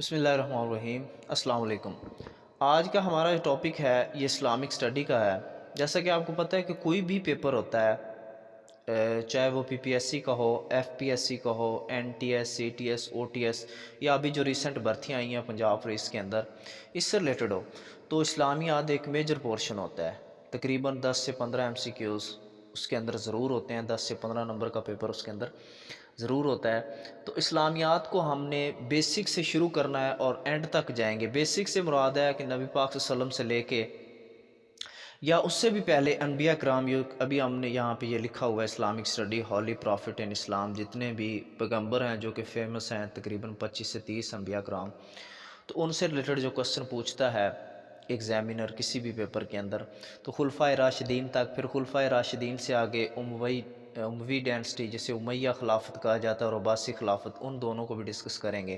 بسم اللہ الرحمن الرحیم۔ السلام علیکم۔ آج کا ہمارا جو ٹاپک ہے یہ اسلامک اسٹڈی کا ہے۔ جیسا کہ آپ کو پتہ ہے کہ کوئی بھی پیپر ہوتا ہے، چاہے وہ پی پی ایس سی کا ہو، ایف پی ایس سی کا ہو، N T S, C T S, O T S, یا ابھی جو ریسنٹ بھرتیاں آئی ہیں پنجاب پولیس کے اندر، اس سے ریلیٹڈ ہو تو اسلامیات ایک میجر پورشن ہوتا ہے۔ تقریباً 10 سے 15 ایم سی کیوز اس کے اندر ضرور ہوتے ہیں، 10 سے 15 نمبر کا پیپر اس کے اندر ضرور ہوتا ہے۔ تو اسلامیات کو ہم نے بیسک سے شروع کرنا ہے اور اینڈ تک جائیں گے۔ بیسک سے مراد ہے کہ نبی پاک صلی اللہ علیہ وسلم سے لے کے یا اس سے بھی پہلے انبیاء کرام، ابھی ہم نے یہاں پہ یہ لکھا ہوا ہے اسلامک اسٹڈی ہولی پرافٹ ان اسلام، جتنے بھی پیغمبر ہیں جو کہ فیمس ہیں تقریباً 25 سے 30 انبیاء کرام، تو ان سے ریلیٹڈ جو کوسچن پوچھتا ہے ایگزامینر کسی بھی پیپر کے اندر، تو خلفائے راشدین تک، پھر خلفائے راشدین سے آگے اموی ڈینسٹی جسے امیہ خلافت کہا جاتا ہے اور عباسی خلافت، ان دونوں کو بھی ڈسکس کریں گے۔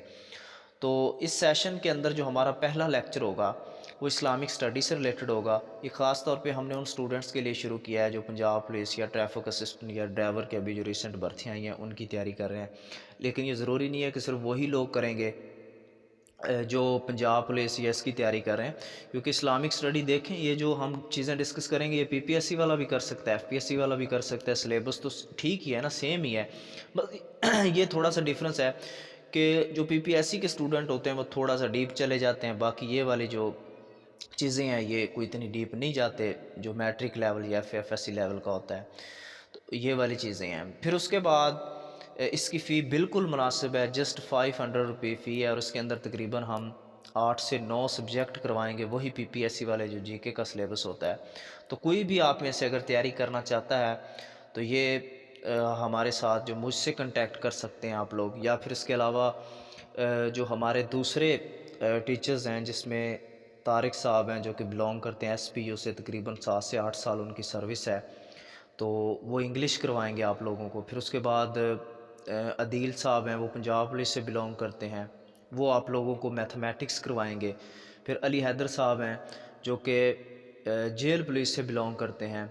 تو اس سیشن کے اندر جو ہمارا پہلا لیکچر ہوگا وہ اسلامک اسٹڈی سے ریلیٹڈ ہوگا۔ یہ خاص طور پہ ہم نے ان سٹوڈنٹس کے لیے شروع کیا ہے جو پنجاب پولیس یا ٹریفک اسسٹنٹ یا ڈرائیور کے ابھی جو ریسنٹ بھرتیاں آئی ہیں ان کی تیاری کر رہے ہیں، لیکن یہ ضروری نہیں ہے کہ صرف وہی لوگ کریں گے جو پنجاب پولیس یا اس کی تیاری کر رہے ہیں، کیونکہ اسلامک اسٹڈی دیکھیں یہ جو ہم چیزیں ڈسکس کریں گے یہ پی پی ایس سی والا بھی کر سکتا ہے، ایف پی ایس سی والا بھی کر سکتا ہے، سلیبس تو ٹھیک ہی ہے نا، سیم ہی ہے، بس یہ تھوڑا سا ڈیفرنس ہے کہ جو پی پی ایس سی کے اسٹوڈنٹ ہوتے ہیں وہ تھوڑا سا ڈیپ چلے جاتے ہیں، باقی یہ والی جو چیزیں ہیں یہ کوئی اتنی ڈیپ نہیں جاتے، جو میٹرک لیول یا ایف ایس سی لیول کا ہوتا ہے، تو یہ والی چیزیں ہیں۔ پھر اس کے بعد اس کی فی بالکل مناسب ہے، جسٹ 500 روپے فی ہے، اور اس کے اندر تقریباً ہم 8 سے 9 سبجیکٹ کروائیں گے، وہی پی پی ایس سی والے جو جی کے کا سلیبس ہوتا ہے۔ تو کوئی بھی آپ میں سے اگر تیاری کرنا چاہتا ہے تو یہ ہمارے ساتھ جو مجھ سے کنٹیکٹ کر سکتے ہیں آپ لوگ، یا پھر اس کے علاوہ جو ہمارے دوسرے ٹیچرز ہیں جس میں طارق صاحب ہیں جو کہ بلونگ کرتے ہیں ایس پی یو سے، تقریباً 7 سے 8 سال ان کی سروس ہے، تو وہ انگلش کروائیں گے آپ لوگوں کو۔ پھر اس کے بعد عدیل صاحب ہیں وہ پنجاب پولیس سے بلونگ کرتے ہیں، وہ آپ لوگوں کو میتھمیٹکس کروائیں گے۔ پھر علی حیدر صاحب ہیں جو کہ جیل پولیس سے بلونگ کرتے ہیں،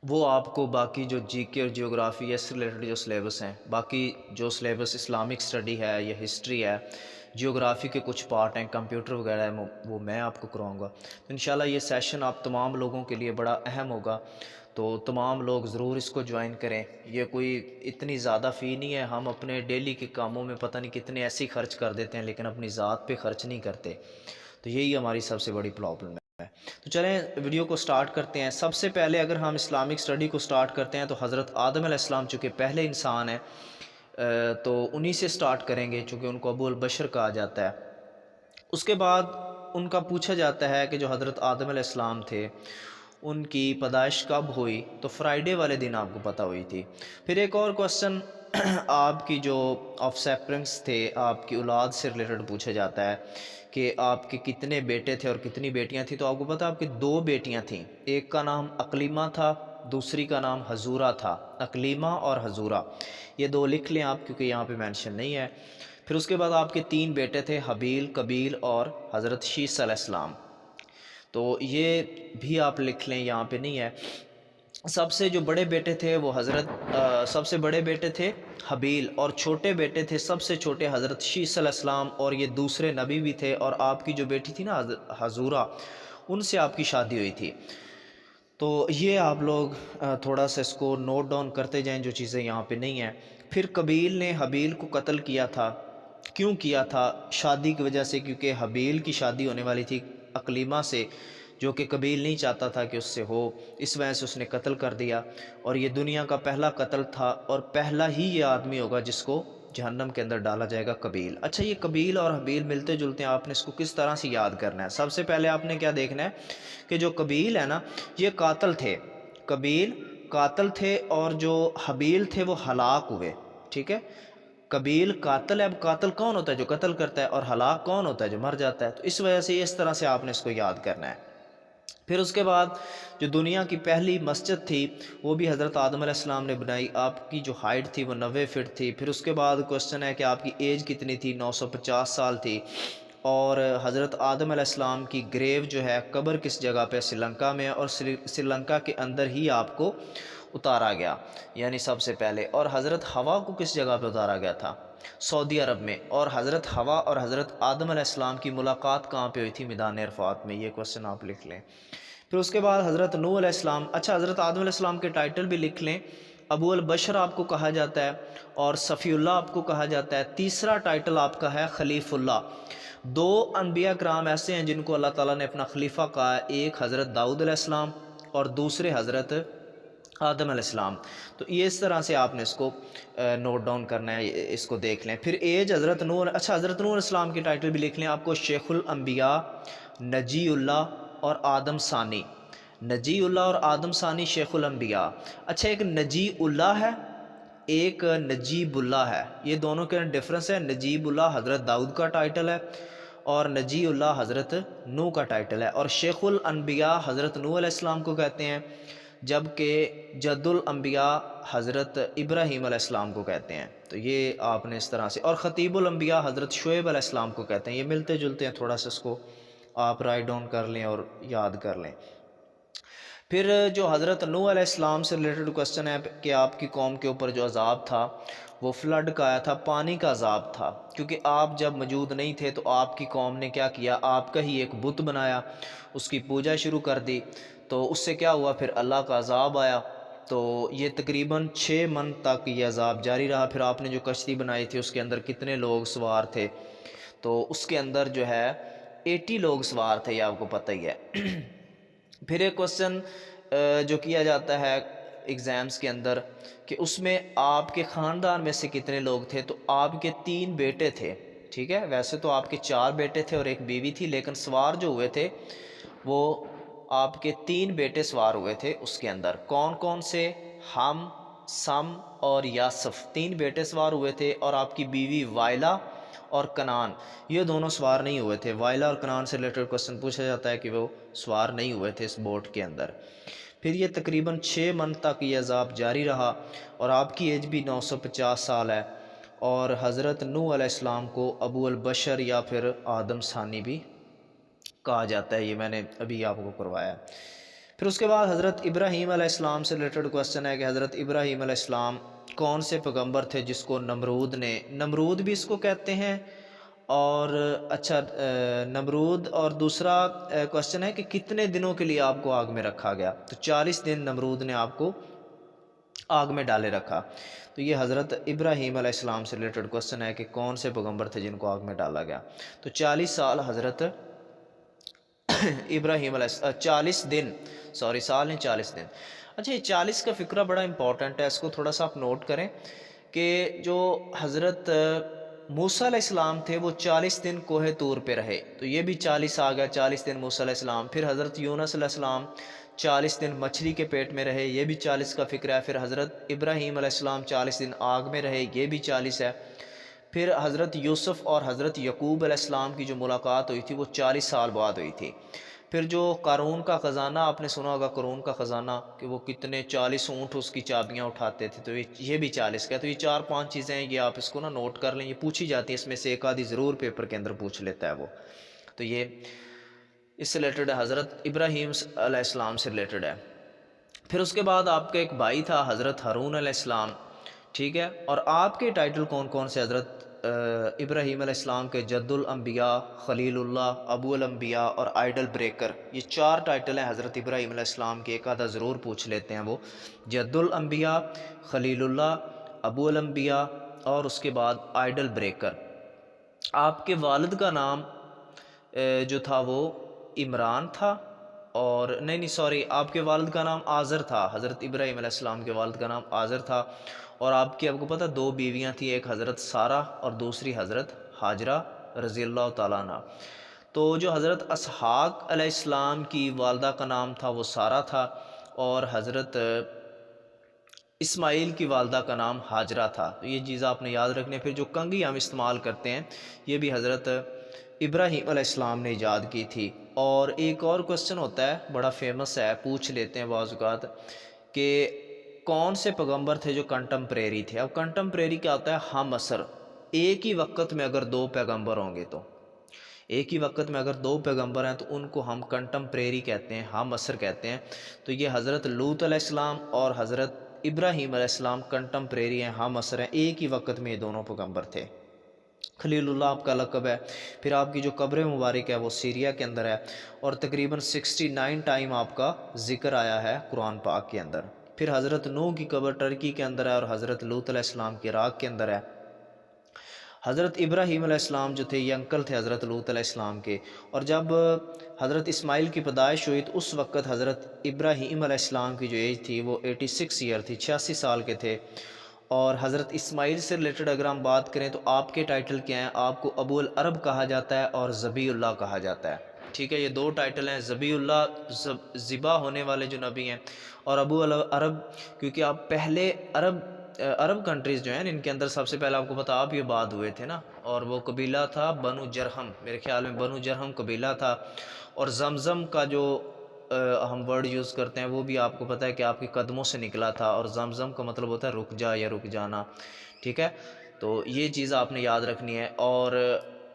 وہ آپ کو باقی جو جی کے اور جیوگرافی اس سے ریلیٹڈ جو سلیبس ہیں، باقی جو سلیبس اسلامک اسٹڈی ہے یا ہسٹری ہے، جیوگرافی کے کچھ پارٹ ہیں، کمپیوٹر وغیرہ ہے، وہ میں آپ کو کراؤں گا۔ تو انشاءاللہ یہ سیشن آپ تمام لوگوں کے لیے بڑا اہم ہوگا، تو تمام لوگ ضرور اس کو جوائن کریں۔ یہ کوئی اتنی زیادہ فی نہیں ہے، ہم اپنے ڈیلی کے کاموں میں پتہ نہیں کتنے ایسے ہی خرچ کر دیتے ہیں لیکن اپنی ذات پہ خرچ نہیں کرتے، تو یہی ہماری سب سے بڑی پرابلم ہے۔ تو چلیں ویڈیو کو سٹارٹ کرتے ہیں۔ سب سے پہلے اگر ہم اسلامک اسٹڈی کو سٹارٹ کرتے ہیں تو حضرت آدم علیہ السلام چونکہ پہلے انسان ہیں تو انہی سے سٹارٹ کریں گے، چونکہ ان کو ابو البشر کہا جاتا ہے۔ اس کے بعد ان کا پوچھا جاتا ہے کہ جو حضرت آدم علیہ السلام تھے ان کی پیدائش کب ہوئی، تو فرائیڈے والے دن آپ کو پتہ ہوئی تھی۔ پھر ایک اور کوسچن آپ کی جو آف سیپرنگس تھے، آپ کی اولاد سے ریلیٹڈ پوچھا جاتا ہے کہ آپ کے کتنے بیٹے تھے اور کتنی بیٹیاں تھیں، تو آپ کو پتہ آپ کی 2 بیٹیاں تھیں، ایک کا نام اقلیمہ تھا، دوسری کا نام حضورہ تھا۔ اقلیمہ اور حضورہ یہ 2 لکھ لیں آپ، کیونکہ یہاں پہ مینشن نہیں ہے۔ پھر اس کے بعد آپ کے 3 بیٹے تھے، حبیل، قبیل اور حضرت شیس علیہ السلام، تو یہ بھی آپ لکھ لیں، یہاں پہ نہیں ہے۔ سب سے جو بڑے بیٹے تھے وہ سب سے بڑے بیٹے تھے حبیل، اور چھوٹے بیٹے تھے سب سے چھوٹے حضرت شیس علیہ السلام، اور یہ دوسرے نبی بھی تھے، اور آپ کی جو بیٹی تھی نا حضورہ، ان سے آپ کی شادی ہوئی تھی۔ تو یہ آپ لوگ تھوڑا سا اس کو نوٹ ڈاؤن کرتے جائیں جو چیزیں یہاں پہ نہیں ہیں۔ پھر قبیل نے حبیل کو قتل کیا تھا، کیوں کیا تھا؟ شادی کی وجہ سے، کیونکہ حبیل کی شادی ہونے والی تھی اقلیمہ سے، جو کہ قبیل نہیں چاہتا تھا کہ اس سے ہو، اس وجہ سے اس نے قتل کر دیا، اور یہ دنیا کا پہلا قتل تھا، اور پہلا ہی یہ آدمی ہوگا جس کو جہنم کے اندر ڈالا جائے گا، قبیل۔ اچھا، یہ قبیل اور حبیل ملتے جلتے ہیں، آپ نے اس کو کس طرح سے یاد کرنا ہے؟ سب سے پہلے آپ نے کیا دیکھنا ہے کہ جو قبیل ہے نا یہ قاتل تھے، قبیل قاتل تھے، اور جو حبیل تھے وہ ہلاک ہوئے، ٹھیک ہے؟ قبیل قاتل ہے، اب قاتل کون ہوتا ہے؟ جو قتل کرتا ہے، اور ہلاک کون ہوتا ہے؟ جو مر جاتا ہے۔ تو اس وجہ سے اس طرح سے آپ نے اس کو یاد کرنا ہے۔ پھر اس کے بعد جو دنیا کی پہلی مسجد تھی وہ بھی حضرت آدم علیہ السلام نے بنائی، آپ کی جو ہائٹ تھی وہ 90 فٹ تھی۔ پھر اس کے بعد کوسچن ہے کہ آپ کی ایج کتنی تھی؟ 950 سال تھی، اور حضرت آدم علیہ السلام کی گریو جو ہے، قبر کس جگہ پہ؟ سری لنکا میں، اور سری لنکا کے اندر ہی آپ کو اتارا گیا، یعنی سب سے پہلے۔ اور حضرت حوا کو کس جگہ پہ اتارا گیا تھا؟ سعودی عرب میں، اور حضرت حوا اور حضرت آدم علیہ السلام کی ملاقات کہاں پہ ہوئی تھی؟ میدان عرفات میں۔ یہ کوسچن آپ لکھ لیں۔ پھر اس کے بعد حضرت نوح علیہ السلام، اچھا حضرت آدم علیہ السلام کے ٹائٹل بھی لکھ لیں۔ ابو البشر آپ کو کہا جاتا ہے اور صفی اللہ آپ کو کہا جاتا ہے۔ تیسرا ٹائٹل آپ کا ہے خلیف اللہ۔ دو انبیاء کرام ایسے ہیں جن کو اللہ تعالیٰ نے اپنا خلیفہ کہا ہے، ایک حضرت داؤد علیہ السلام اور دوسرے حضرت آدم علیہ السلام۔ تو یہ اس طرح سے آپ نے اس کو نوٹ ڈاؤن کرنا ہے، اس کو دیکھ لیں۔ پھر ایج حضرت نوح، اچھا حضرت نوح علیہ السلام کی ٹائٹل بھی لکھ لیں آپ کو، شیخ الانبیاء، نجی اللہ اور آدم ثانی۔ نجی اللہ اور آدم ثانی شیخ الانبیاء۔ اچھا ایک نجی اللہ ہے، ایک نجیب اللہ ہے، یہ دونوں کے ڈفرنس ہے۔ نجیب اللہ حضرت داؤد کا ٹائٹل ہے اور نجی اللہ حضرت نوح کا ٹائٹل ہے، اور شیخ الانبیاء حضرت نوح علیہ السلام کو کہتے ہیں، جبکہ جد الانبیاء حضرت ابراہیم علیہ السلام کو کہتے ہیں۔ تو یہ آپ نے اس طرح سے، اور خطیب الانبیاء حضرت شعیب علیہ السلام کو کہتے ہیں۔ یہ ملتے جلتے ہیں، تھوڑا سا اس کو آپ رائٹ ڈاؤن کر لیں اور یاد کر لیں۔ پھر جو حضرت نوح علیہ السلام سے ریلیٹڈ کوسچن ہے کہ آپ کی قوم کے اوپر جو عذاب تھا وہ فلڈ کا آیا تھا، پانی کا عذاب تھا، کیونکہ آپ جب موجود نہیں تھے تو آپ کی قوم نے کیا کیا؟ آپ کا ہی ایک بت بنایا، اس کی پوجا شروع کر دی، تو اس سے کیا ہوا؟ پھر اللہ کا عذاب آیا۔ تو یہ تقریباً 6 منتھ تک یہ عذاب جاری رہا۔ پھر آپ نے جو کشتی بنائی تھی اس کے اندر کتنے لوگ سوار تھے؟ تو اس کے اندر جو ہے 80 لوگ سوار تھے، یہ آپ کو پتہ ہی ہے۔ پھر ایک کوسچن جو کیا جاتا ہے ایگزامس کے اندر کہ اس میں آپ کے خاندان میں سے کتنے لوگ تھے؟ تو آپ کے 3 بیٹے تھے، ٹھیک ہے؟ ویسے تو آپ کے 4 بیٹے تھے اور ایک بیوی تھی، لیکن سوار جو ہوئے تھے وہ آپ کے 3 بیٹے سوار ہوئے تھے اس کے اندر۔ کون کون سے؟ ہم، سم اور یاسف، 3 بیٹے سوار ہوئے تھے، اور آپ کی بیوی وائلہ اور کنان، یہ دونوں سوار نہیں ہوئے تھے۔ وائلہ اور کنان سے ریلیٹڈ کوسچن پوچھا جاتا ہے کہ وہ سوار نہیں ہوئے تھے اس بوٹ کے اندر۔ پھر یہ تقریباً 6 منتھ تک یہ عذاب جاری رہا، اور آپ کی ایج بھی 950 سال ہے، اور حضرت نوح علیہ السلام کو ابو البشر یا پھر آدم ثانی بھی کہا جاتا ہے۔ یہ میں نے ابھی آپ کو کروایا۔ پھر اس کے بعد حضرت ابراہیم علیہ السلام سے ریلیٹڈ کوسچن ہے کہ حضرت ابراہیم علیہ السلام کون سے پیغمبر تھے جس کو نمرود بھی اس کو کہتے ہیں، اور اچھا نمرود، اور دوسرا کوسچن ہے کہ کتنے دنوں کے لیے آپ کو آگ میں رکھا گیا؟ تو 40 دن نمرود نے آپ کو آگ میں ڈالے رکھا۔ تو یہ حضرت ابراہیم علیہ السلام سے ریلیٹڈ کوسچن ہے کہ کون سے پیغمبر تھے جن کو آگ میں ڈالا گیا؟ تو 40 سال حضرت ابراہیم علیہ السلام، 40 دن، سال نہیں 40 دن۔ اچھا یہ 40 کا فکرہ بڑا امپورٹنٹ ہے، اس کو تھوڑا سا آپ نوٹ کریں کہ جو حضرت موسیٰ علیہ السلام تھے وہ 40 دن کوہ طور پہ رہے، تو یہ بھی 40 آ گیا، 40 دن موسیٰ علیہ السلام۔ پھر حضرت یونس علیہ السلام 40 دن مچھلی کے پیٹ میں رہے، یہ بھی 40 کا فکر ہے۔ پھر حضرت ابراہیم علیہ السلام 40 دن آگ میں رہے، یہ بھی 40 ہے۔ پھر حضرت یوسف اور حضرت یعقوب علیہ السلام کی جو ملاقات ہوئی تھی وہ 40 سال بعد ہوئی تھی۔ پھر جو قارون کا خزانہ آپ نے سنا ہوگا، قارون کا خزانہ، کہ وہ کتنے 40 اونٹ اس کی چابیاں اٹھاتے تھے، تو یہ بھی 40 کا ہے۔ تو یہ 4-5 چیزیں ہیں، یہ آپ اس کو نوٹ کر لیں، یہ پوچھی جاتی ہیں، اس میں سے ایک آدھی ضرور پیپر کے اندر پوچھ لیتا ہے وہ۔ تو یہ اس سے ریلیٹڈ ہے، حضرت ابراہیم علیہ السلام سے ریلیٹڈ ہے۔ پھر اس کے بعد آپ کا ایک بھائی تھا حضرت ہارون علیہ السلام، ٹھیک ہے؟ اور آپ کے ٹائٹل کون کون سے؟ حضرت ابراہیم علیہ السلام کے جد الانبیاء، خلیل اللہ، ابو الانبیاء اور آئیڈل بریکر، یہ 4 ٹائٹل ہیں حضرت ابراہیم علیہ السلام کے، ایک آدھا ضرور پوچھ لیتے ہیں وہ، جد الانبیاء، خلیل اللہ، ابو الانبیاء اور اس کے بعد آئیڈل بریکر۔ آپ کے والد کا نام جو تھا وہ عمران تھا، اور نہیں سوری، آپ کے والد کا نام آزر تھا، حضرت ابراہیم علیہ السلام کے والد کا نام آزر تھا، اور آپ کو پتہ 2 بیویاں تھیں، ایک حضرت سارہ اور دوسری حضرت ہاجرہ رضی اللہ تعالیٰ عنہ۔ تو جو حضرت اسحاق علیہ السلام کی والدہ کا نام تھا وہ سارہ تھا، اور حضرت اسماعیل کی والدہ کا نام ہاجرہ تھا۔ تو یہ چیز آپ نے یاد رکھنے۔ پھر جو کنگھی ہم استعمال کرتے ہیں یہ بھی حضرت ابراہیم علیہ السلام نے ایجاد کی تھی۔ اور ایک اور کوسچن ہوتا ہے بڑا فیمس ہے، پوچھ لیتے ہیں بعض اوقات، کہ کون سے پیغمبر تھے جو کنٹمپریری تھے؟ اب کنٹمپریری کیا ہوتا ہے؟ ہم عصر، ایک ہی وقت میں اگر 2 پیغمبر ہوں گے، تو ایک ہی وقت میں اگر 2 پیغمبر ہیں تو ان کو ہم کنٹمپریری کہتے ہیں، ہم عصر کہتے ہیں۔ تو یہ حضرت لوط علیہ السلام اور حضرت ابراہیم علیہ السلام کنٹمپریری ہیں، ہم عصر ہیں، ایک ہی وقت میں یہ دونوں پیغمبر تھے۔ خلیل اللہ آپ کا لقب ہے۔ پھر آپ کی جو قبر مبارک ہے وہ سیریا کے اندر ہے، اور تقریباً 69 ٹائم آپ کا ذکر آیا ہے قرآن پاک کے اندر۔ پھر حضرت نوح کی قبر ٹرکی کے اندر ہے، اور حضرت لوط علیہ السلام کی عراق کے اندر ہے۔ حضرت ابراہیم علیہ السلام جو تھے یہ انکل تھے حضرت لوط علیہ السلام کے، اور جب حضرت اسماعیل کی پیدائش ہوئی تو اس وقت حضرت ابراہیم علیہ السلام کی جو ایج تھی وہ 86 ایئر تھی، 86 سال کے تھے۔ اور حضرت اسماعیل سے ریلیٹڈ اگر ہم بات کریں تو آپ کے ٹائٹل کیا ہیں؟ آپ کو ابو العرب کہا جاتا ہے اور ذبیح اللہ کہا جاتا ہے، ٹھیک ہے؟ یہ دو ٹائٹل ہیں، ذبیح اللہ ذبح ہونے والے جو نبی ہیں، اور ابو العرب کیونکہ آپ پہلے عرب کنٹریز جو ہیں ان کے اندر سب سے پہلے آپ کو پتہ آپ یہ بعد ہوئے تھے نا، اور وہ قبیلہ تھا بنو جرہم، میرے خیال میں بنو جرہم قبیلہ تھا۔ اور زمزم کا جو ہم ورڈ یوز کرتے ہیں وہ بھی آپ کو پتہ ہے کہ آپ کے قدموں سے نکلا تھا، اور زمزم کا مطلب ہوتا ہے رک جا یا رک جانا، ٹھیک ہے؟ تو یہ چیز آپ نے یاد رکھنی ہے۔ اور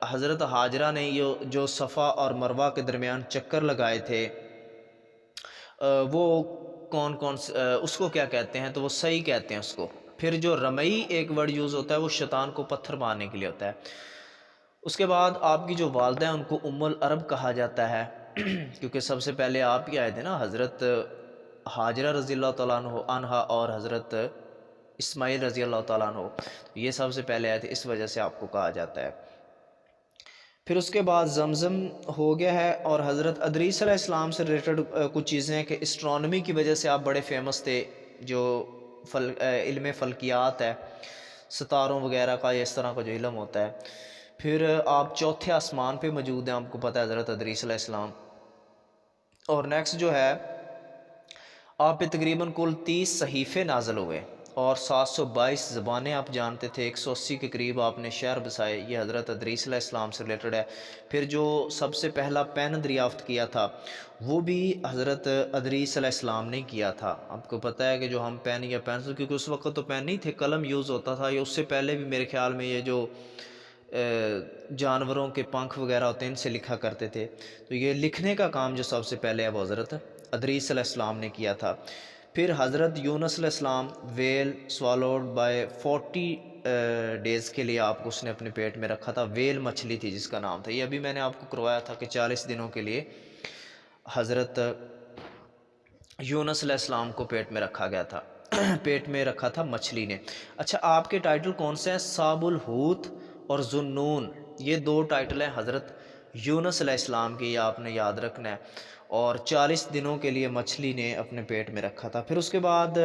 حضرت ہاجرہ نے یہ جو صفا اور مروہ کے درمیان چکر لگائے تھے وہ کون اس کو کیا کہتے ہیں؟ تو وہ صحیح کہتے ہیں اس کو۔ پھر جو رمئی ایک ورڈ یوز ہوتا ہے وہ شیطان کو پتھر مارنے کے لیے ہوتا ہے۔ اس کے بعد آپ کی جو والدہ ہیں ان کو ام العرب کہا جاتا ہے کیونکہ سب سے پہلے آپ ہی آئے تھے نا، حضرت ہاجرہ رضی اللہ تعالیٰ عنہ اور حضرت اسماعیل رضی اللہ تعالیٰ عنہ، یہ سب سے پہلے آئے تھے، اس وجہ سے آپ کو کہا جاتا ہے۔ پھر اس کے بعد زمزم ہو گیا ہے، اور حضرت ادریس علیہ السلام سے ریلیٹڈ کچھ چیزیں ہیں کہ اسٹرانومی کی وجہ سے آپ بڑے فیمس تھے، جو علم فلکیات ہے، ستاروں وغیرہ کا یا اس طرح کا جو علم ہوتا ہے۔ پھر آپ چوتھے آسمان پہ موجود ہیں، آپ کو پتہ ہے حضرت ادریس علیہ السلام۔ اور نیکسٹ جو ہے آپ پہ تقریباً کل 30 صحیفے نازل ہوئے، اور 722 زبانیں آپ جانتے تھے، 180 کے قریب آپ نے شہر بسائے، یہ حضرت ادریس علیہ السلام سے ریلیٹڈ ہے۔ پھر جو سب سے پہلا پین دریافت کیا تھا وہ بھی حضرت ادریس علیہ السلام نے کیا تھا۔ آپ کو پتہ ہے کہ جو ہم پین یا پینسل، کیونکہ اس وقت تو پین نہیں تھے، قلم یوز ہوتا تھا، یا اس سے پہلے بھی میرے خیال میں یہ جو جانوروں کے پنکھ وغیرہ ہوتے ہیں ان سے لکھا کرتے تھے، تو یہ لکھنے کا کام جو سب سے پہلے ہے وہ حضرت ادریس علیہ السلام نے کیا تھا۔ پھر حضرت یونس علیہ السلام ویل سوالوڈ بائی 40 ڈیز کے لیے آپ کو اس نے اپنے پیٹ میں رکھا تھا، ویل مچھلی تھی جس کا نام تھا، یہ ابھی میں نے آپ کو کروایا تھا کہ 40 دنوں کے لیے حضرت یونس علیہ السلام کو پیٹ میں رکھا گیا تھا پیٹ میں رکھا تھا مچھلی نے۔ اچھا آپ کے ٹائٹل کون سے ہیں؟ صاب الحوت اور ذوالنون، یہ دو ٹائٹل ہیں حضرت یونس علیہ السلام کی، یہ آپ نے یاد رکھنا ہے، اور 40 دنوں کے لیے مچھلی نے اپنے پیٹ میں رکھا تھا۔ پھر اس کے بعد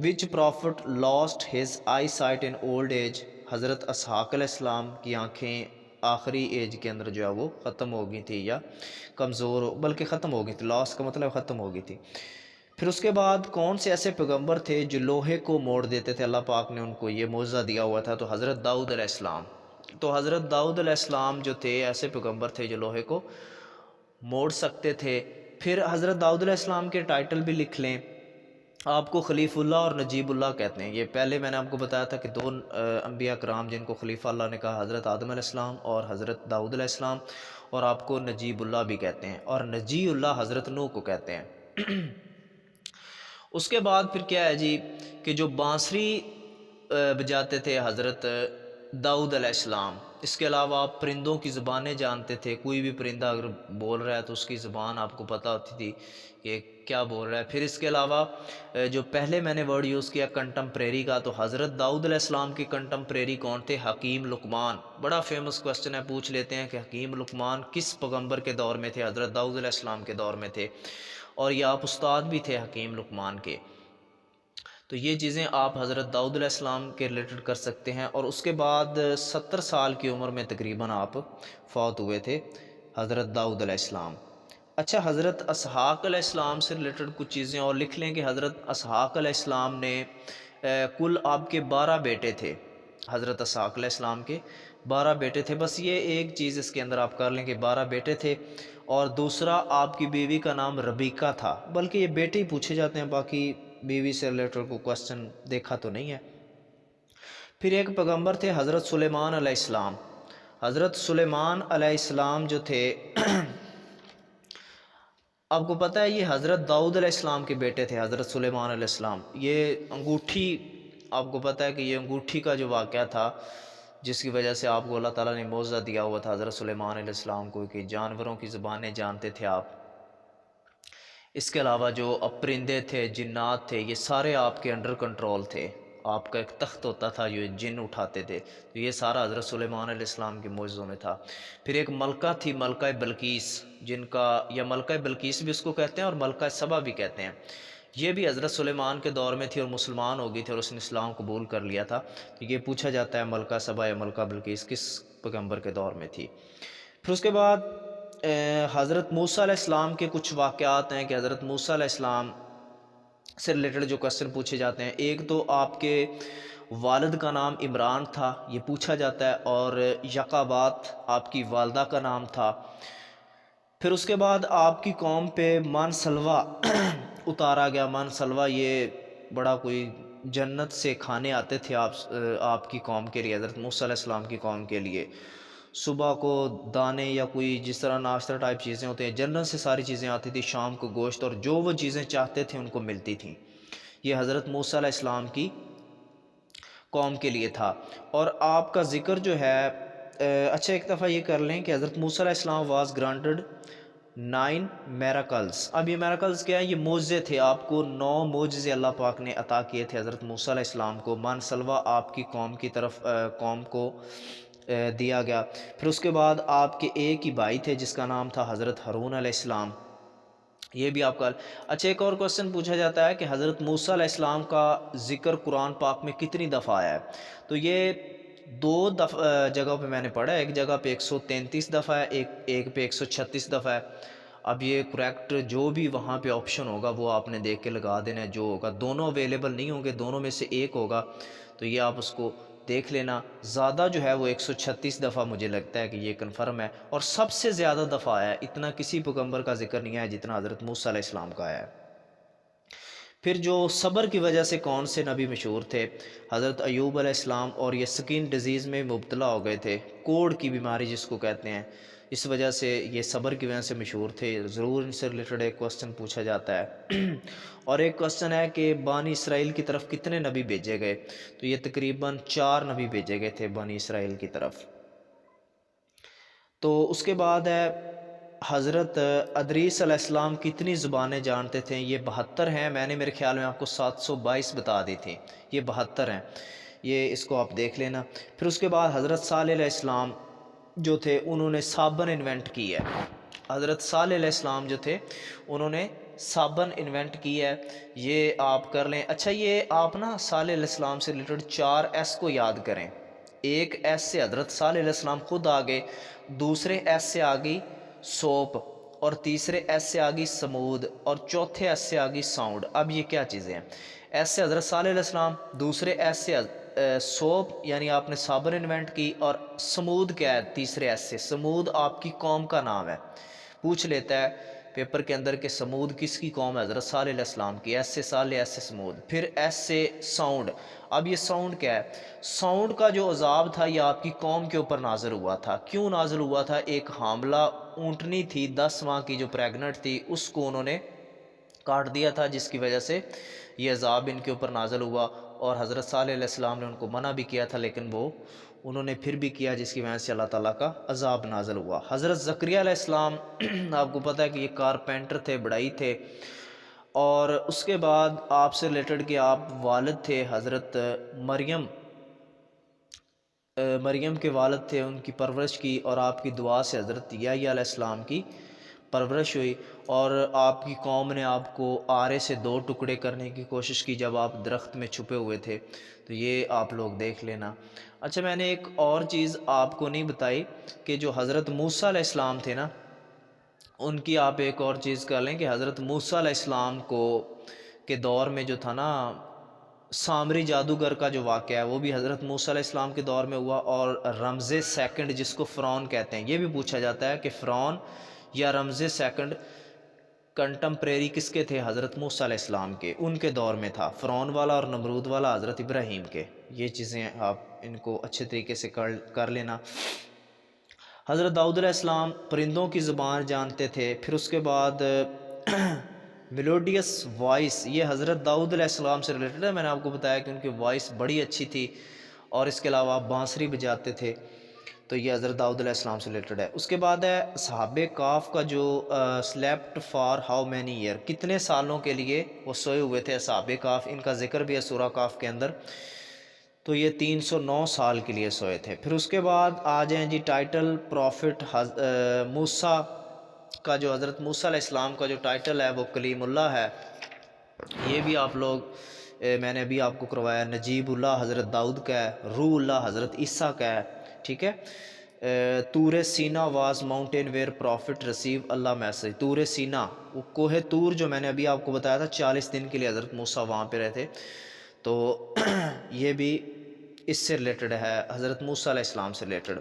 which prophet lost his eyesight in old age, حضرت اسحاق علیہ السلام کی آنکھیں آخری ایج کے اندر جو ہے وہ ختم ہو گئی تھی، یا کمزور بلکہ ختم ہو گئی تھی، لاس کا مطلب ختم ہو گئی تھی۔ پھر اس کے بعد کون سے ایسے پیغمبر تھے جو لوہے کو موڑ دیتے تھے؟ اللہ پاک نے ان کو یہ معجزہ دیا ہوا تھا، تو حضرت داؤد علیہ السلام۔ تو حضرت داؤد علیہ السلام جو تھے ایسے پیغمبر تھے جو لوہے کو موڑ سکتے تھے۔ پھر حضرت داؤد علیہ السلام کے ٹائٹل بھی لکھ لیں، آپ کو خلیف اللہ اور نجیب اللہ کہتے ہیں۔ یہ پہلے میں نے آپ کو بتایا تھا کہ دو انبیاء کرام جن کو خلیفہ اللہ نے کہا، حضرت آدم علیہ السلام اور حضرت داؤد علیہ السلام، اور آپ کو نجیب اللہ بھی کہتے ہیں، اور نجی اللہ حضرت نوح کو کہتے ہیں۔ اس کے بعد پھر کیا ہے جی کہ جو بانسری بجاتے تھے حضرت داؤد علیہ السلام، اس کے علاوہ آپ پرندوں کی زبانیں جانتے تھے، کوئی بھی پرندہ اگر بول رہا ہے تو اس کی زبان آپ کو پتہ ہوتی تھی کہ کیا بول رہا ہے۔ پھر اس کے علاوہ جو پہلے میں نے ورڈ یوز کیا کنٹمپریری کا، تو حضرت داؤد علیہ السلام کی کنٹمپریری کون تھے؟ حکیم لقمان، بڑا فیمس کوسچن ہے، پوچھ لیتے ہیں کہ حکیم لقمان کس پیغمبر کے دور میں تھے؟ حضرت داؤد علیہ السلام کے دور میں تھے، اور یہ آپ استاد بھی تھے حکیم لقمان کے۔ تو یہ چیزیں آپ حضرت داؤد علیہ السلام کے ریلیٹڈ کر سکتے ہیں۔ اور اس کے بعد 70 سال کی عمر میں تقریباً آپ فوت ہوئے تھے حضرت داؤد علیہ السلام۔ اچھا حضرت اسحاق علیہ السلام سے ریلیٹڈ کچھ چیزیں اور لکھ لیں کہ حضرت اسحاق علیہ السلام نے کل آپ کے 12 بیٹے تھے، حضرت اسحاق علیہ السلام کے 12 بیٹے تھے، بس یہ ایک چیز اس کے اندر آپ کر لیں کہ 12 بیٹے تھے، اور دوسرا آپ کی بیوی کا نام ربیکہ تھا، بلکہ یہ بیٹے ہی پوچھے جاتے ہیں، باقی بیوی سے ریلیٹڈ کو کوسچن دیکھا تو نہیں ہے۔ پھر ایک پیغمبر تھے حضرت سلیمان علیہ السلام۔ حضرت سلیمان علیہ السلام جو تھے آپ کو پتہ ہے یہ حضرت داؤد علیہ السلام کے بیٹے تھے، حضرت سلیمان علیہ السلام۔ یہ انگوٹھی، آپ کو پتہ ہے کہ یہ انگوٹھی کا جو واقعہ تھا جس کی وجہ سے آپ کو اللہ تعالیٰ نے معجزہ دیا ہوا تھا حضرت سلیمان علیہ السلام کو، کہ جانوروں کی زبانیں جانتے تھے آپ۔ اس کے علاوہ جو اب پرندے تھے، جنات تھے، یہ سارے آپ کے انڈر کنٹرول تھے۔ آپ کا ایک تخت ہوتا تھا جو جن اٹھاتے تھے، تو یہ سارا حضرت سلیمان علیہ السلام کے معجزوں میں تھا۔ پھر ایک ملکہ تھی، ملکہ بلقیس، جن کا، یا ملکہ بلقیس بھی اس کو کہتے ہیں اور ملکہ سبا بھی کہتے ہیں، یہ بھی حضرت سلیمان کے دور میں تھی اور مسلمان ہو گئی تھی اور اس نے اسلام قبول کر لیا تھا۔ تو یہ پوچھا جاتا ہے ملکہ سبا یا ملکہ بلقیس کس پیغمبر کے دور میں تھی۔ پھر اس کے بعد حضرت موسیٰ علیہ السلام کے کچھ واقعات ہیں کہ حضرت موسیٰ علیہ السلام سے ریلیٹڈ جو کوسچن پوچھے جاتے ہیں، ایک تو آپ کے والد کا نام عمران تھا، یہ پوچھا جاتا ہے، اور یقابات آپ کی والدہ کا نام تھا۔ پھر اس کے بعد آپ کی قوم پہ مان سلوہ اتارا گیا۔ مان سلوہ یہ بڑا کوئی جنت سے کھانے آتے تھے آپ کی قوم کے لیے، حضرت موسیٰ علیہ السلام کی قوم کے لیے۔ صبح کو دانے یا کوئی جس طرح ناشتہ ٹائپ چیزیں ہوتے ہیں، جنت سے ساری چیزیں آتی تھی، شام کو گوشت، اور جو وہ چیزیں چاہتے تھے ان کو ملتی تھیں۔ یہ حضرت موسیٰ علیہ السلام کی قوم کے لیے تھا۔ اور آپ کا ذکر جو ہے، اچھا ایک دفعہ یہ کر لیں کہ حضرت موسیٰ علیہ السلام واز گرانٹڈ 9 میراکلز۔ اب یہ میراکلز کیا ہے؟ یہ معجزے تھے، آپ کو 9 معجزے اللہ پاک نے عطا کیے تھے حضرت موسیٰ علیہ السلام کو۔ مان سلوہ آپ کی قوم کی طرف قوم کو دیا گیا۔ پھر اس کے بعد آپ کے ایک ہی بھائی تھے جس کا نام تھا حضرت ہارون علیہ السلام، یہ بھی آپ کا۔ اچھا ایک اور کوسچن پوچھا جاتا ہے کہ حضرت موسیٰ علیہ السلام کا ذکر قرآن پاک میں کتنی دفعہ آیا ہے؟ تو یہ 2 جگہوں پہ میں نے پڑھا ہے، ایک جگہ پہ 133 دفعہ ہے، ایک پہ 136 دفعہ ہے۔ اب یہ کریکٹ جو بھی وہاں پہ آپشن ہوگا وہ آپ نے دیکھ کے لگا دینا ہے، جو ہوگا، دونوں اویلیبل نہیں ہوں گے، دونوں میں سے ایک ہوگا، تو یہ آپ اس کو دیکھ لینا۔ زیادہ جو ہے وہ 136 دفعہ مجھے لگتا ہے کہ یہ کنفرم ہے، اور سب سے زیادہ دفعہ آیا ہے، اتنا کسی پیغمبر کا ذکر نہیں ہے جتنا حضرت موسیٰ علیہ السلام کا آیا ہے۔ پھر جو صبر کی وجہ سے کون سے نبی مشہور تھے؟ حضرت ایوب علیہ السلام، اور یہ سکین ڈیزیز میں مبتلا ہو گئے تھے، کوڑ کی بیماری جس کو کہتے ہیں، اس وجہ سے یہ صبر کی وجہ سے مشہور تھے۔ ضرور ان سے ریلیٹڈ ایک کوسچن پوچھا جاتا ہے۔ اور ایک کوسچن ہے کہ بانی اسرائیل کی طرف کتنے نبی بھیجے گئے؟ تو یہ تقریباً 4 نبی بھیجے گئے تھے بانی اسرائیل کی طرف۔ تو اس کے بعد ہے حضرت ادریس علیہ السلام کتنی زبانیں جانتے تھے؟ یہ 72 ہیں، میں نے میرے خیال میں آپ کو 722 بتا دی تھی، یہ 72 ہیں، یہ اس کو آپ دیکھ لینا۔ پھر اس کے بعد حضرت صالح علیہ السلام جو تھے انہوں نے صابن انوینٹ کی ہے۔ حضرت صالح علیہ السلام جو تھے انہوں نے صابن انوینٹ کی ہے، یہ آپ کر لیں۔ اچھا یہ آپ نا صالح علیہ السلام سے ریلیٹڈ 4 ایس کو یاد کریں۔ ایک ایس سے حضرت صالح علیہ السلام خود آگے، دوسرے ایس سے آگئی سوپ، اور تیسرے ایس سے آگئی سمود، اور چوتھے ایس سے آگئی ساؤنڈ۔ اب یہ کیا چیزیں ہیں؟ ایس سے حضرت صالح علیہ السلام، دوسرے ایس سے سوپ یعنی آپ نے صابن انوینٹ کی، اور سمود کیا ہے تیسرے ایس سے؟ سمود آپ کی قوم کا نام ہے، پوچھ لیتا ہے پیپر کے اندر کہ سمود کس کی قوم ہے؟ حضرت صالح علیہ السلام کی۔ ایس سے صالح، ایس سے سمود، پھر ایس سے ساؤنڈ۔ اب یہ ساؤنڈ کیا ہے؟ ساؤنڈ کا جو عذاب تھا یہ آپ کی قوم کے اوپر نازل ہوا تھا۔ کیوں نازل ہوا تھا؟ ایک حاملہ اونٹنی تھی 10 ماہ کی جو پریگننٹ تھی، اس کو انہوں نے کاٹ دیا تھا، جس کی وجہ سے یہ عذاب ان کے اوپر نازل ہوا، اور حضرت صالح علیہ السلام نے ان کو منع بھی کیا تھا لیکن انہوں نے پھر بھی کیا، جس کی وجہ سے اللہ تعالیٰ کا عذاب نازل ہوا۔ حضرت زکریا علیہ السلام آپ کو پتہ ہے کہ یہ کارپینٹر تھے، بڑائی تھے، اور اس کے بعد آپ سے ریلیٹڈ کہ آپ والد تھے حضرت مریم کے والد تھے، ان کی پرورش کی، اور آپ کی دعا سے حضرت یحییٰ علیہ السلام کی پرورش ہوئی، اور آپ کی قوم نے آپ کو آرے سے 2 ٹکڑے کرنے کی کوشش کی جب آپ درخت میں چھپے ہوئے تھے، تو یہ آپ لوگ دیکھ لینا۔ اچھا میں نے ایک اور چیز آپ کو نہیں بتائی کہ جو حضرت موسیٰ علیہ السلام تھے نا، ان کی آپ ایک اور چیز کر لیں کہ حضرت موسیٰ علیہ السلام کے دور میں جو تھا نا سامری جادوگر کا جو واقعہ ہے وہ بھی حضرت موسیٰ علیہ السلام کے دور میں ہوا، اور رمز سیکنڈ جس کو فرعون کہتے ہیں، یہ بھی پوچھا جاتا ہے کہ فرعون یا رمز سیکنڈ کنٹمپریری کس کے تھے؟ حضرت موسیٰ علیہ السلام کے، ان کے دور میں تھا۔ فرعون والا اور نمرود والا حضرت ابراہیم کے۔ یہ چیزیں آپ ان کو اچھے طریقے سے کر لینا۔ حضرت داؤد علیہ السلام پرندوں کی زبان جانتے تھے۔ پھر اس کے بعد میلوڈیس وائس، یہ حضرت داؤد علیہ السلام سے ریلیٹڈ ہے. میں نے آپ کو بتایا کہ ان کی وائس بڑی اچھی تھی اور اس کے علاوہ آپ بانسری بجاتے تھے، تو یہ حضرت داؤد علیہ السلام سے ریلیٹڈ ہے. اس کے بعد ہے اصحاب کاف کا جو slept for how many year, کتنے سالوں کے لیے وہ سوئے ہوئے تھے اصحاب کاف. ان کا ذکر بھی ہے سورہ کاف کے اندر. تو یہ 309 سال کے لیے سوئے تھے. پھر اس کے بعد آ جائیں جی ٹائٹل پروفٹ موسیٰ کا، جو حضرت موسیٰ علیہ السلام کا جو ٹائٹل ہے وہ کلیم اللہ ہے. یہ بھی آپ لوگ میں نے ابھی آپ کو کروایا. نجیب اللہ حضرت داؤد کا ہے، روح اللہ حضرت عیسیٰ کا ہے. ٹھیک ہے. طور سینا was mountain where prophet receive اللہ میسج. طور سینا، وہ کوہ طور جو میں نے ابھی آپ کو بتایا تھا 40 دن کے لیے حضرت موسیٰ وہاں پہ رہے تھے. تو یہ بھی اس سے ریلیٹڈ ہے، حضرت موسیٰ علیہ السلام سے ریلیٹڈ.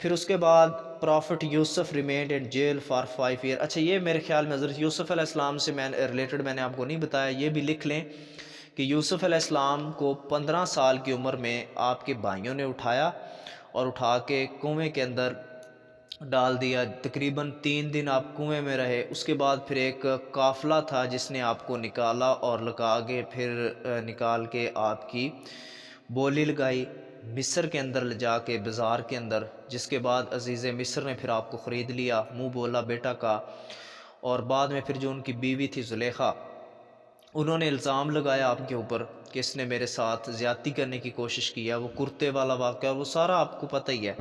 پھر اس کے بعد prophet Yusuf remained in jail for 5 year. اچھا یہ میرے خیال میں حضرت یوسف علیہ السلام سے ریلیٹڈ میں نے آپ کو نہیں بتایا. یہ بھی لکھ لیں کہ یوسف علیہ السلام کو 15 سال کی عمر میں آپ کے بھائیوں نے اٹھایا اور اٹھا کے کنویں کے اندر ڈال دیا. تقریباً 3 دن آپ کنویں میں رہے. اس کے بعد پھر ایک قافلہ تھا جس نے آپ کو نکالا اور لگا کے پھر نکال کے آپ کی بولی لگائی مصر کے اندر لے جا کے بازار کے اندر، جس کے بعد عزیز مصر نے پھر آپ کو خرید لیا منہ بولا بیٹا کا. اور بعد میں پھر جو ان کی بیوی تھی زلیخا، انہوں نے الزام لگایا آپ کے اوپر کہ اس نے میرے ساتھ زیادتی کرنے کی کوشش کی ہے. وہ کرتے والا واقعہ وہ سارا آپ کو پتہ ہی ہے.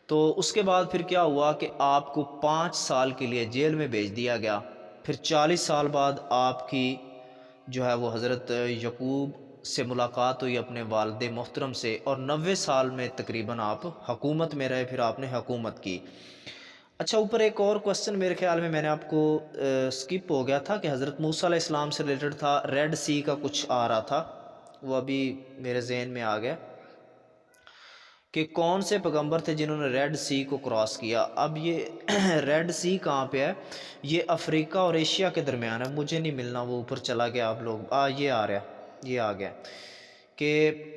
تو اس کے بعد پھر کیا ہوا کہ آپ کو 5 سال کے لیے جیل میں بھیج دیا گیا. پھر 40 سال بعد آپ کی جو ہے وہ حضرت یعقوب سے ملاقات ہوئی اپنے والد محترم سے، اور 90 سال میں تقریباً آپ حکومت میں رہے. پھر آپ نے حکومت کی. اچھا اوپر ایک اور کوسچن میرے خیال میں نے آپ کو سکپ ہو گیا تھا کہ حضرت موسیٰ علیہ السلام سے ریلیٹڈ تھا. ریڈ سی کا کچھ آ رہا تھا، وہ ابھی میرے ذہن میں آ گیا کہ کون سے پیغمبر تھے جنہوں نے ریڈ سی کو کراس کیا. اب یہ ریڈ سی کہاں پہ ہے؟ یہ افریقہ اور ایشیا کے درمیان ہے. مجھے نہیں ملنا، وہ اوپر چلا گیا. آپ لوگ یہ آ رہا ہے، یہ آ گیا کہ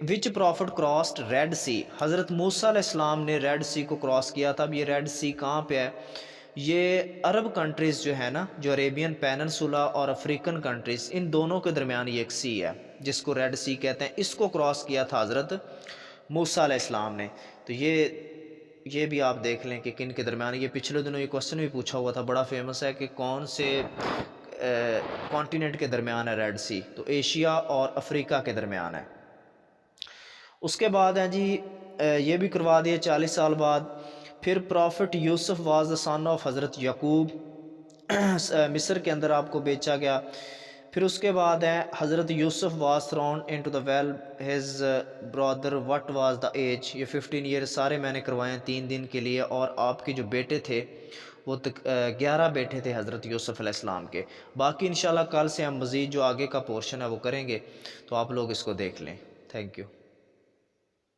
وچ پروفٹ کراسڈ ریڈ سی. حضرت موسیٰ علیہ السلام نے ریڈ سی کو کراس کیا تھا. اب یہ ریڈ سی کہاں پہ ہے؟ یہ عرب کنٹریز جو ہے نا، جو عریبین پیننسولا اور افریقن کنٹریز، ان دونوں کے درمیان یہ ایک سی ہے جس کو ریڈ سی کہتے ہیں. اس کو کراس کیا تھا حضرت موسیٰ علیہ السلام نے. تو یہ بھی آپ دیکھ لیں کہ کن کے درمیان. یہ پچھلے دنوں یہ کوسچن بھی پوچھا ہوا تھا، بڑا فیمس ہے کہ کون سے کانٹیننٹ کے درمیان ہے ریڈ سی. تو ایشیا اور افریقہ کے درمیان ہے. اس کے بعد ہیں جی یہ بھی کروا دیے 40 سال بعد. پھر prophet Yusuf was the son of Hazrat Yaqub, مصر کے اندر آپ کو بیچا گیا. پھر اس کے بعد ہے حضرت یوسف was thrown into the well his brother what was the age. یہ 15 ایئر سارے میں نے کروائے ہیں 3 دن کے لیے. اور آپ کے جو بیٹے تھے وہ 11 بیٹے تھے حضرت یوسف علیہ السلام کے. باقی انشاءاللہ کل سے ہم مزید جو آگے کا پورشن ہے وہ کریں گے، تو آپ لوگ اس کو دیکھ لیں. Thank you.